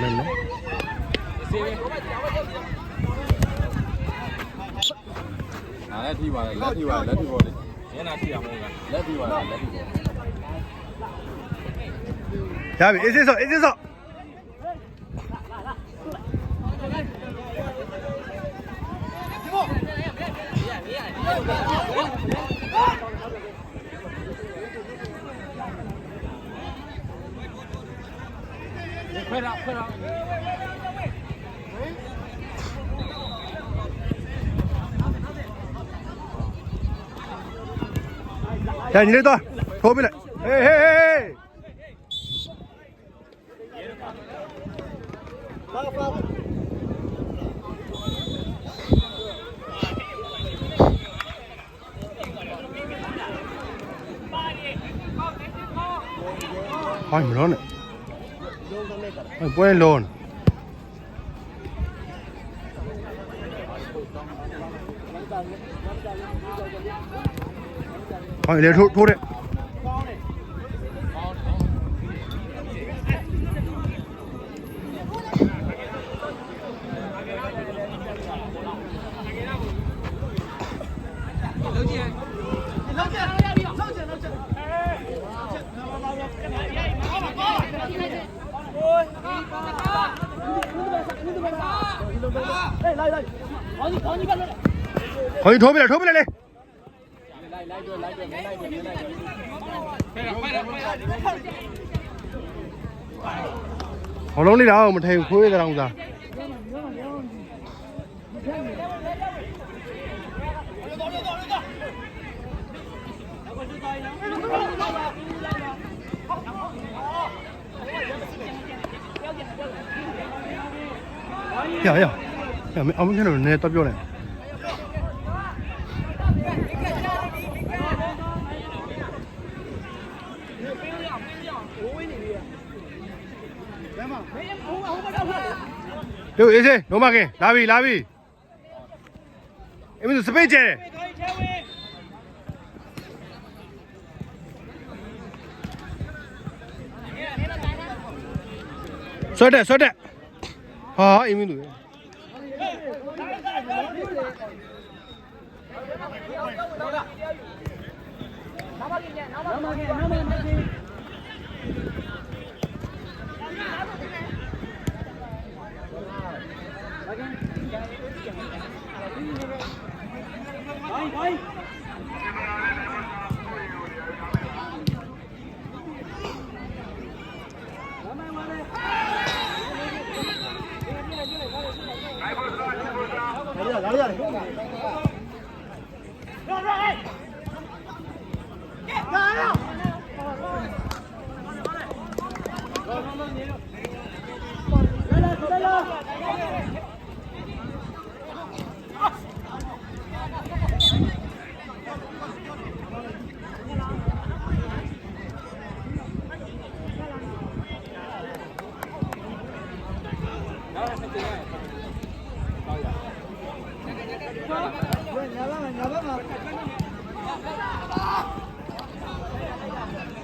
မင်းနော်လက်ထိပါလက်ထိပေါ်လေမျက်နှာထိအောင်လက်ထိပါလက်ထိပေါ်ရပြီအေးစေးစော快点ရညီလေးတော့ထိုးပြလိုက်ဟေးဟိုင်းမလို့နဲ့ပွဲလုံးဟိုင်းလေထိုးတဲ့ခေါင်းထိုးပြလိုက်လေခေါင်းလုံးလေးတော့မထိုင်ခွေးတဲ့အောင်စားရအောင်မင်းတို့နေတော့ပြောတယ်တို့အေးစေးလုံးမကင်းလာပြီအမေစပိတ်ကျဲဆွတ်တဲ့ဟာအင်းမင်းတို့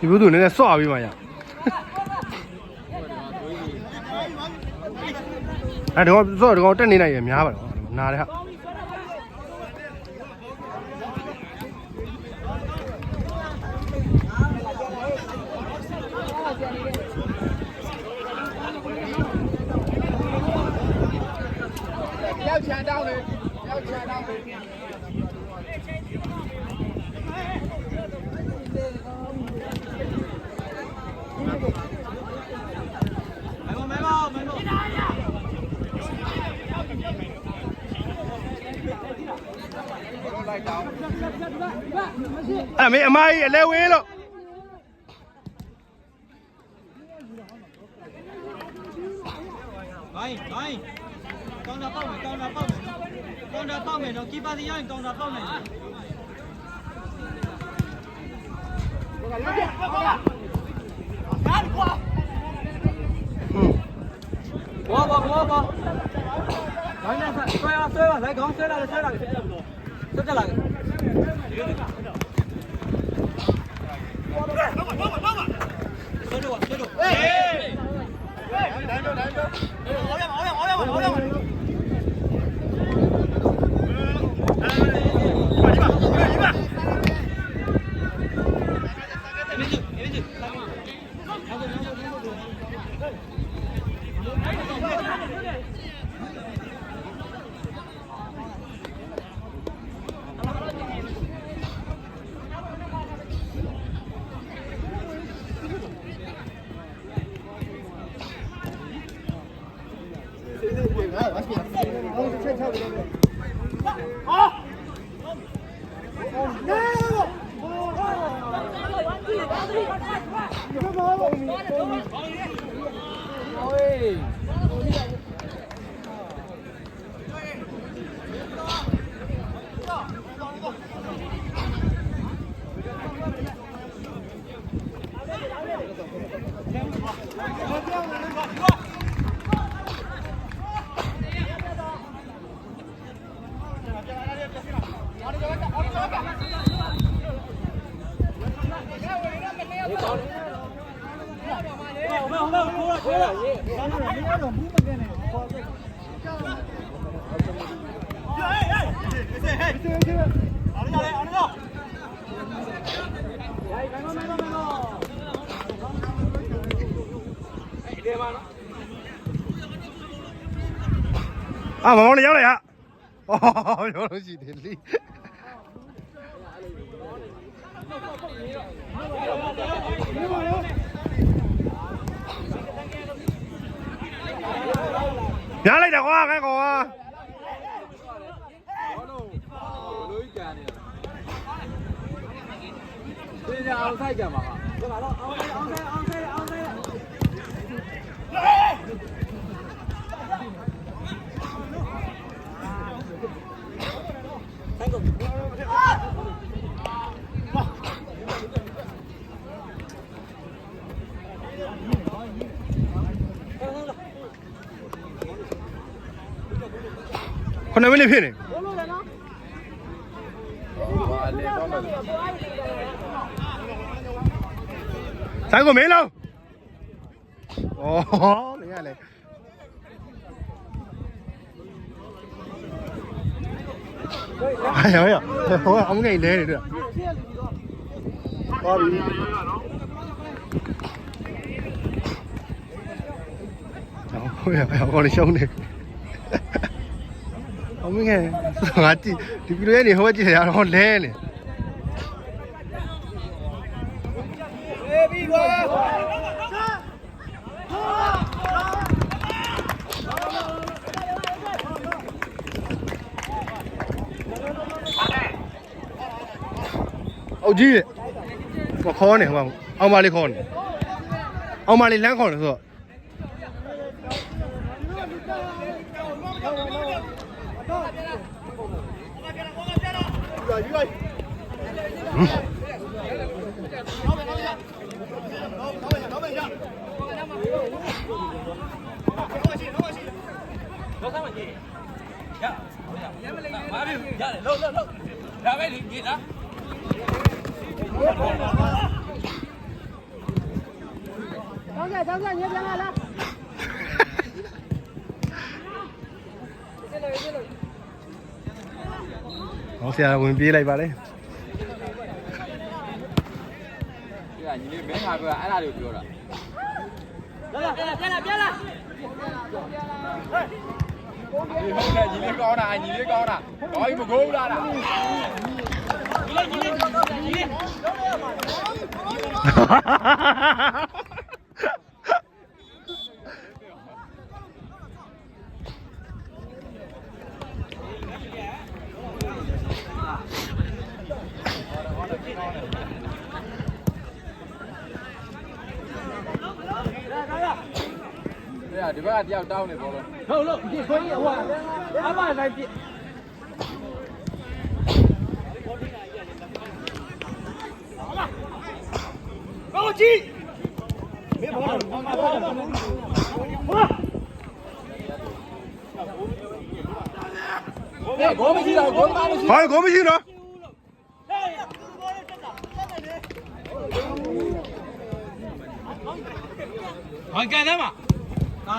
ဒီဘုသူနည်းနည်းစွပြီးမှရအဲ့တော့စောတော့တက်နေနိုင်ရများပါတော့နားတယ်ဟာရောက်ချန်တောင်းလေအဲ့မေအမကြီးအလဲဝေးလို့ကောင်းတာပေါက်မယ်တော့ကီပါစီရရင်ကောင်းတာပေါက်နိုင်တယ်ဘောဒါနဲ့ဆွဲပါလိုက်ခေါင်းဆွဲလာဆွဲတက်လာဆွဲတော့啊，毛毛你要来呀？哦，有东西的力。ရလိုက်တယ်ကွာခိုင်းကွာ လူကြီးကန်နေတာဒီအောင်ဆိုင်ကြမှာဟာ ခုနမိနစ်ဖြစ်နေ လေတော့မယ် ဆိုင်ကိုမင်းလုံးဩနေရလေ哎呀，好啊，我们给你来的，花比。好呀，我的兄弟，我们看，我记，你比如你好几天好来呢。ဟုတ်ကြီးမခေါ်နေဟိုအောင်မလေးခေါ်နေအောင်မလေးလမ်းခေါ်နေဆိုတော့张哥，你别来了。好，ဆရာဝင်ပြေးလိုက်ပါလေ ဒီကညီလေးမင်းငါပြောအဲ့ဒါတွေကိုပြောတာ 别了。 ဒီဟုတ်တယ်ညီလေးကောင်းတာညီလေးကောင်းတာဘာကြီးမကိုးလားလား ဒီဘက်ကတယောက်တောင်းနေပေါ့လို့ ဟုတ်ဒီခွေးဟိုအမဆိုင်ပြကောကြီးမင်းဘာလဲဟာဂိုးမရှိတော့ဂိုးသားမရှိ ဟောကိုမရှိတော့ ဟန်ကန်သားမ ဟာ